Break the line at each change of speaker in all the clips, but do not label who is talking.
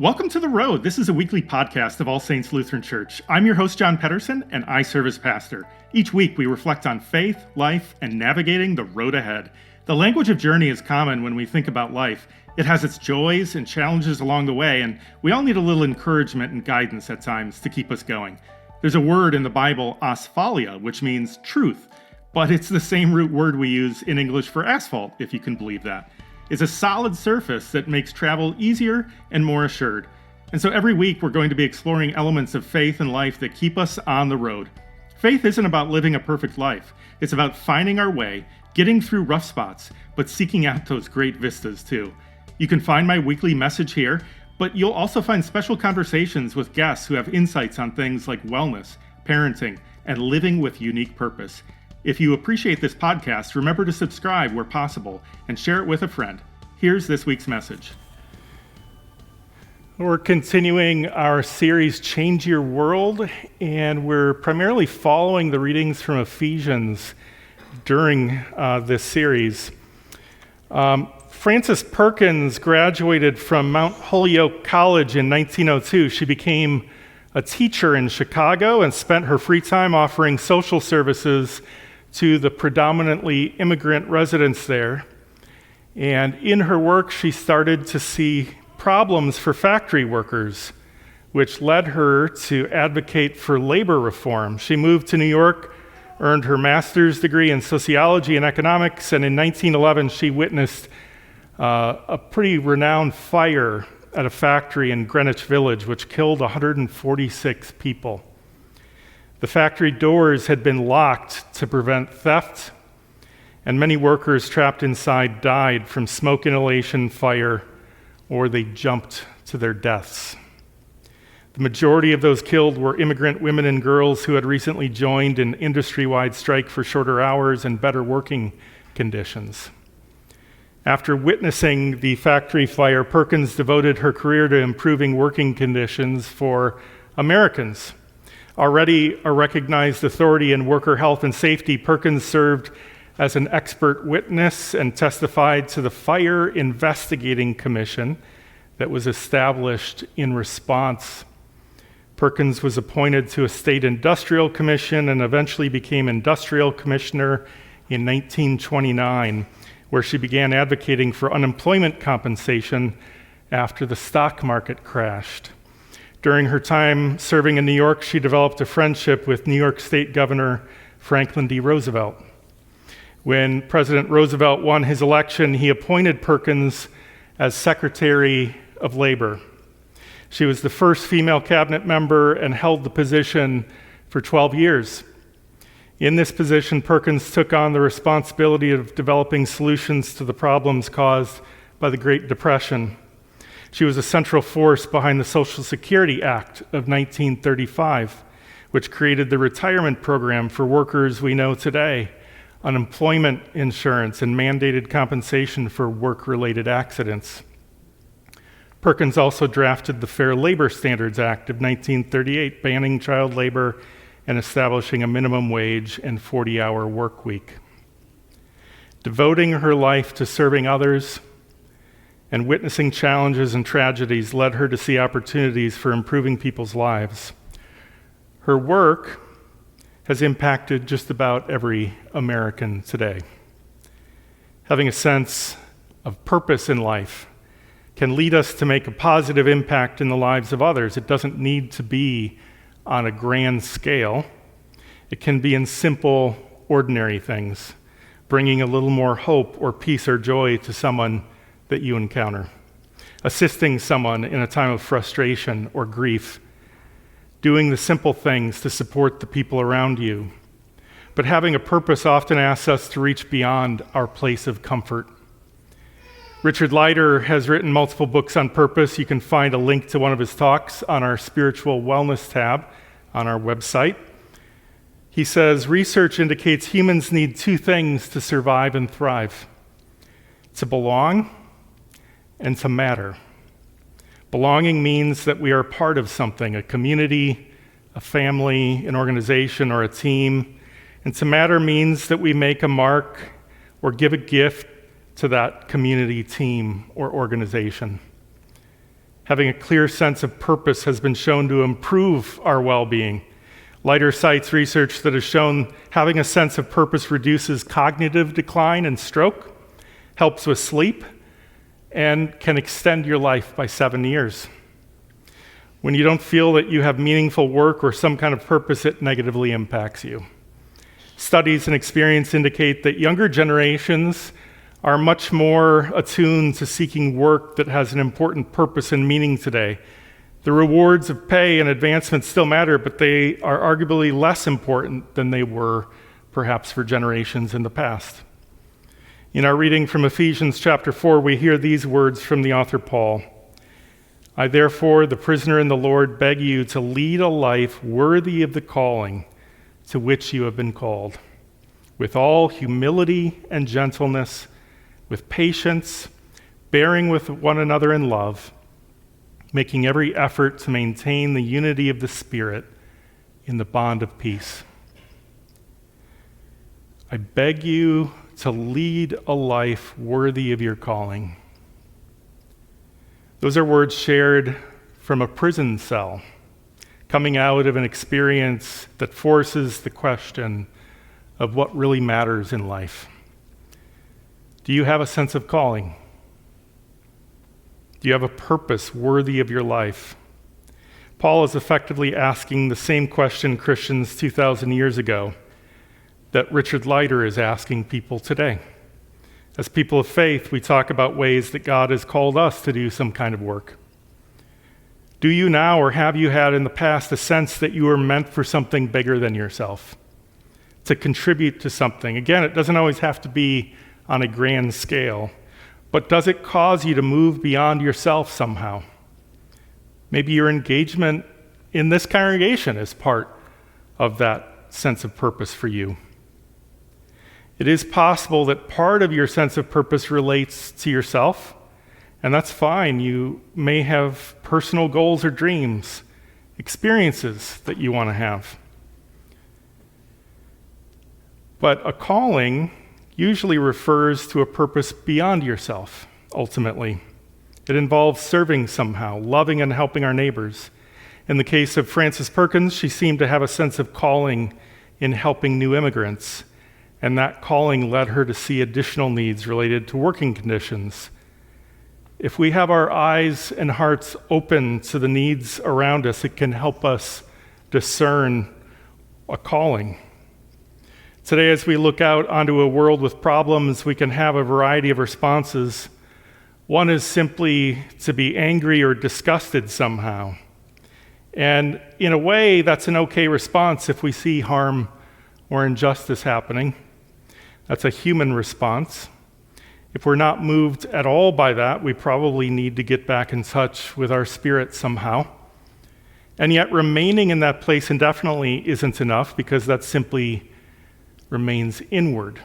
Welcome to The Road. This is a weekly podcast of All Saints Lutheran Church. I'm your host, John Pedersen, and I serve as pastor. Each week, we reflect on faith, life, and navigating the road ahead. The language of journey is common when we think about life. It has its joys and challenges along the way, and we all need a little encouragement and guidance at times to keep us going. There's a word in the Bible, asphalia, which means truth, but it's the same root word we use in English for asphalt, if you can believe that. It's a solid surface that makes travel easier and more assured. And so every week we're going to be exploring elements of faith and life that keep us on the road. Faith isn't about living a perfect life. It's about finding our way, getting through rough spots, but seeking out those great vistas too. You can find my weekly message here, but you'll also find special conversations with guests who have insights on things like wellness, parenting, and living with unique purpose. If you appreciate this podcast, remember to subscribe where possible and share it with a friend. Here's this week's message. We're continuing our series, Change Your World, and we're primarily following the readings from Ephesians during this series. Frances Perkins graduated from Mount Holyoke College in 1902. She became a teacher in Chicago and spent her free time offering social services to the predominantly immigrant residents there. And in her work, she started to see problems for factory workers, which led her to advocate for labor reform. She moved to New York, earned her master's degree in sociology and economics, and in 1911, she witnessed a pretty renowned fire at a factory in Greenwich Village, which killed 146 people. The factory doors had been locked to prevent theft, and many workers trapped inside died from smoke inhalation, fire, or they jumped to their deaths. The majority of those killed were immigrant women and girls who had recently joined an industry-wide strike for shorter hours and better working conditions. After witnessing the factory fire, Perkins devoted her career to improving working conditions for Americans. Already a recognized authority in worker health and safety, Perkins served as an expert witness and testified to the Fire Investigating Commission that was established in response. Perkins was appointed to a state industrial commission and eventually became industrial commissioner in 1929, where she began advocating for unemployment compensation after the stock market crashed. During her time serving in New York, she developed a friendship with New York State Governor Franklin D. Roosevelt. When President Roosevelt won his election, he appointed Perkins as Secretary of Labor. She was the first female cabinet member and held the position for 12 years. In this position, Perkins took on the responsibility of developing solutions to the problems caused by the Great Depression. She was a central force behind the Social Security Act of 1935, which created the retirement program for workers we know today, unemployment insurance, and mandated compensation for work-related accidents. Perkins also drafted the Fair Labor Standards Act of 1938, banning child labor and establishing a minimum wage and 40-hour work week. Devoting her life to serving others and witnessing challenges and tragedies led her to see opportunities for improving people's lives. Her work has impacted just about every American today. Having a sense of purpose in life can lead us to make a positive impact in the lives of others. It doesn't need to be on a grand scale. It can be in simple, ordinary things, bringing a little more hope or peace or joy to someone that you encounter, assisting someone in a time of frustration or grief, doing the simple things to support the people around you. But having a purpose often asks us to reach beyond our place of comfort. Richard Leider has written multiple books on purpose. You can find a link to one of his talks on our spiritual wellness tab on our website. He says, research indicates humans need two things to survive and thrive: to belong and to matter. Belonging means that we are part of something, a community, a family, an organization, or a team. And to matter means that we make a mark or give a gift to that community, team, or organization. Having a clear sense of purpose has been shown to improve our well-being. Leiter cites research that has shown having a sense of purpose reduces cognitive decline and stroke, helps with sleep, and can extend your life by 7 years. When you don't feel that you have meaningful work or some kind of purpose, it negatively impacts you. Studies and experience indicate that younger generations are much more attuned to seeking work that has an important purpose and meaning today. The rewards of pay and advancement still matter, but they are arguably less important than they were perhaps for generations in the past. In our reading from Ephesians chapter 4, we hear these words from the author Paul. I therefore, the prisoner in the Lord, beg you to lead a life worthy of the calling to which you have been called, with all humility and gentleness, with patience, bearing with one another in love, making every effort to maintain the unity of the Spirit in the bond of peace. I beg you to lead a life worthy of your calling. Those are words shared from a prison cell, coming out of an experience that forces the question of what really matters in life. Do you have a sense of calling? Do you have a purpose worthy of your life? Paul is effectively asking the same question Christians 2,000 years ago that Richard Leiter is asking people today. As people of faith, we talk about ways that God has called us to do some kind of work. Do you now, or have you had in the past, a sense that you are meant for something bigger than yourself? To contribute to something? Again, it doesn't always have to be on a grand scale, but does it cause you to move beyond yourself somehow? Maybe your engagement in this congregation is part of that sense of purpose for you. It is possible that part of your sense of purpose relates to yourself, and that's fine. You may have personal goals or dreams, experiences that you want to have. But a calling usually refers to a purpose beyond yourself, ultimately. It involves serving somehow, loving and helping our neighbors. In the case of Frances Perkins, she seemed to have a sense of calling in helping new immigrants, and that calling led her to see additional needs related to working conditions. If we have our eyes and hearts open to the needs around us, it can help us discern a calling. Today, as we look out onto a world with problems, we can have a variety of responses. One is simply to be angry or disgusted somehow. And in a way, that's an okay response if we see harm or injustice happening. That's a human response. If we're not moved at all by that, we probably need to get back in touch with our spirit somehow. And yet remaining in that place indefinitely isn't enough, because that simply remains inward.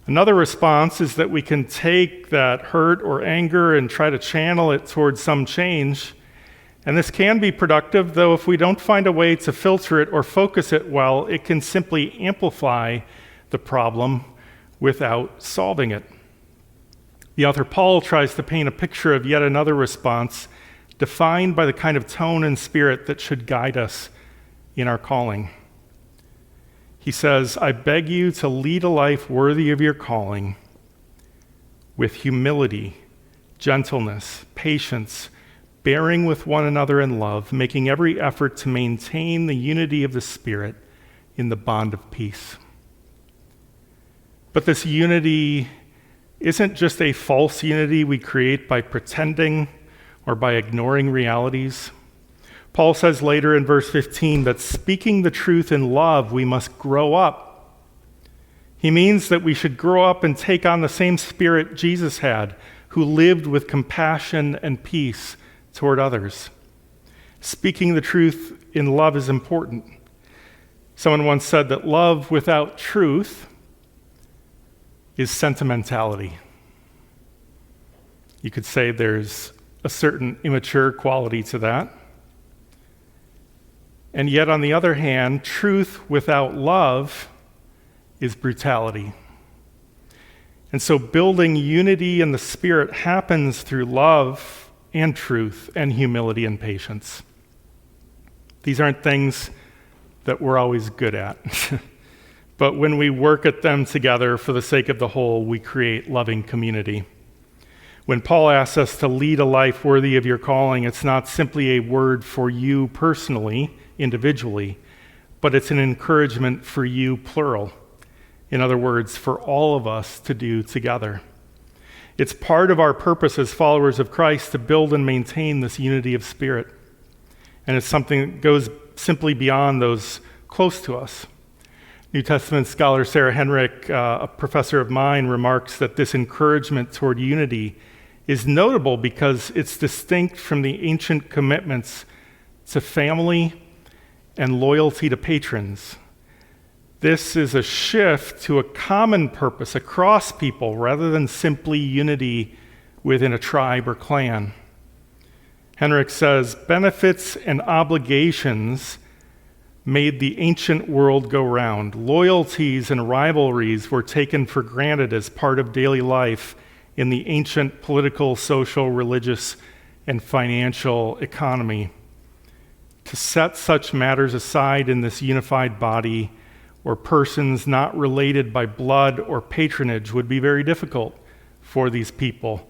Another response is that we can take that hurt or anger and try to channel it towards some change. And this can be productive, though if we don't find a way to filter it or focus it well, it can simply amplify the problem without solving it. The author Paul tries to paint a picture of yet another response defined by the kind of tone and spirit that should guide us in our calling. He says, I beg you to lead a life worthy of your calling with humility, gentleness, patience, bearing with one another in love, making every effort to maintain the unity of the Spirit in the bond of peace. But this unity isn't just a false unity we create by pretending or by ignoring realities. Paul says later in verse 15 that speaking the truth in love, we must grow up. He means that we should grow up and take on the same spirit Jesus had, who lived with compassion and peace toward others. Speaking the truth in love is important. Someone once said that love without truth is sentimentality. You could say there's a certain immature quality to that. And yet, on the other hand, truth without love is brutality. And so building unity in the Spirit happens through love and truth and humility and patience. These aren't things that we're always good at. But when we work at them together for the sake of the whole, we create loving community. When Paul asks us to lead a life worthy of your calling, it's not simply a word for you personally, individually, but it's an encouragement for you, plural. In other words, for all of us to do together. It's part of our purpose as followers of Christ to build and maintain this unity of spirit. And it's something that goes simply beyond those close to us. New Testament scholar Sarah Henrich, a professor of mine, remarks that this encouragement toward unity is notable because it's distinct from the ancient commitments to family and loyalty to patrons. This is a shift to a common purpose across people rather than simply unity within a tribe or clan. Henrich says, benefits and obligations made the ancient world go round. Loyalties and rivalries were taken for granted as part of daily life in the ancient political, social, religious, and financial economy. To set such matters aside in this unified body or persons not related by blood or patronage would be very difficult for these people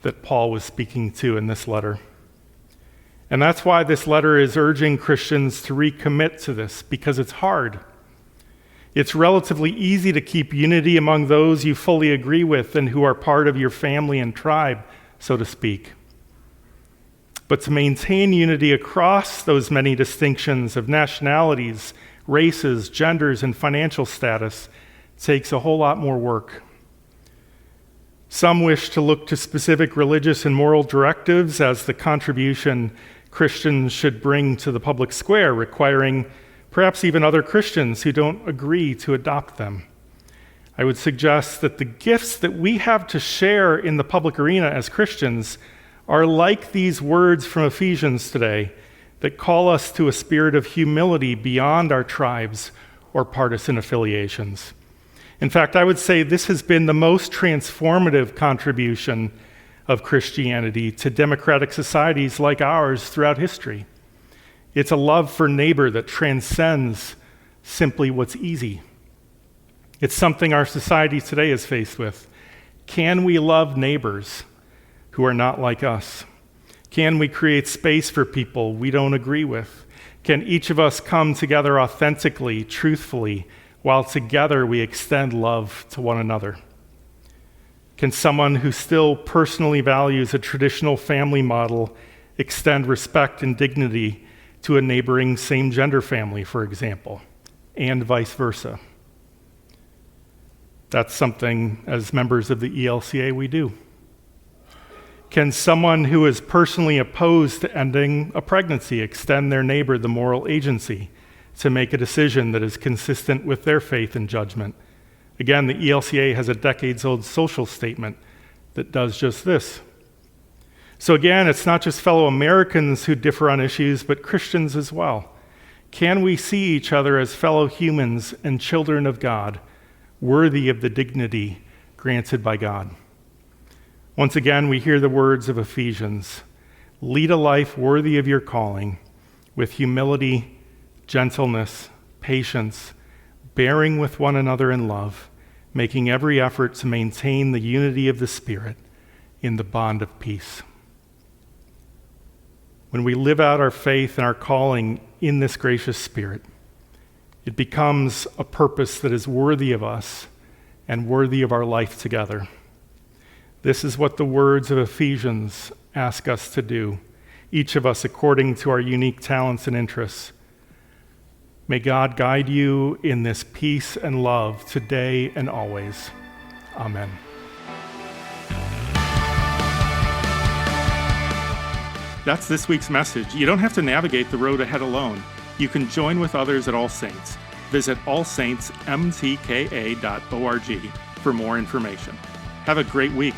that Paul was speaking to in this letter. And that's why this letter is urging Christians to recommit to this, because it's hard. It's relatively easy to keep unity among those you fully agree with and who are part of your family and tribe, so to speak. But to maintain unity across those many distinctions of nationalities, races, genders, and financial status takes a whole lot more work. Some wish to look to specific religious and moral directives as the contribution Christians should bring to the public square, requiring perhaps even other Christians who don't agree to adopt them. I would suggest that the gifts that we have to share in the public arena as Christians are like these words from Ephesians today that call us to a spirit of humility beyond our tribes or partisan affiliations. In fact, I would say this has been the most transformative contribution of Christianity to democratic societies like ours throughout history. It's a love for neighbor that transcends simply what's easy. It's something our society today is faced with. Can we love neighbors who are not like us? Can we create space for people we don't agree with? Can each of us come together authentically, truthfully, while together we extend love to one another? Can someone who still personally values a traditional family model extend respect and dignity to a neighboring same-gender family, for example, and vice versa? That's something, as members of the ELCA, we do. Can someone who is personally opposed to ending a pregnancy extend their neighbor the moral agency to make a decision that is consistent with their faith and judgment? Again, the ELCA has a decades-old social statement that does just this. So again, it's not just fellow Americans who differ on issues, but Christians as well. Can we see each other as fellow humans and children of God, worthy of the dignity granted by God? Once again, we hear the words of Ephesians. Lead a life worthy of your calling, with humility, gentleness, patience, bearing with one another in love, making every effort to maintain the unity of the Spirit in the bond of peace. When we live out our faith and our calling in this gracious Spirit, it becomes a purpose that is worthy of us and worthy of our life together. This is what the words of Ephesians ask us to do, each of us according to our unique talents and interests. May God guide you in this peace and love today and always. Amen. That's this week's message. You don't have to navigate the road ahead alone. You can join with others at All Saints. Visit allsaintsmtka.org for more information. Have a great week.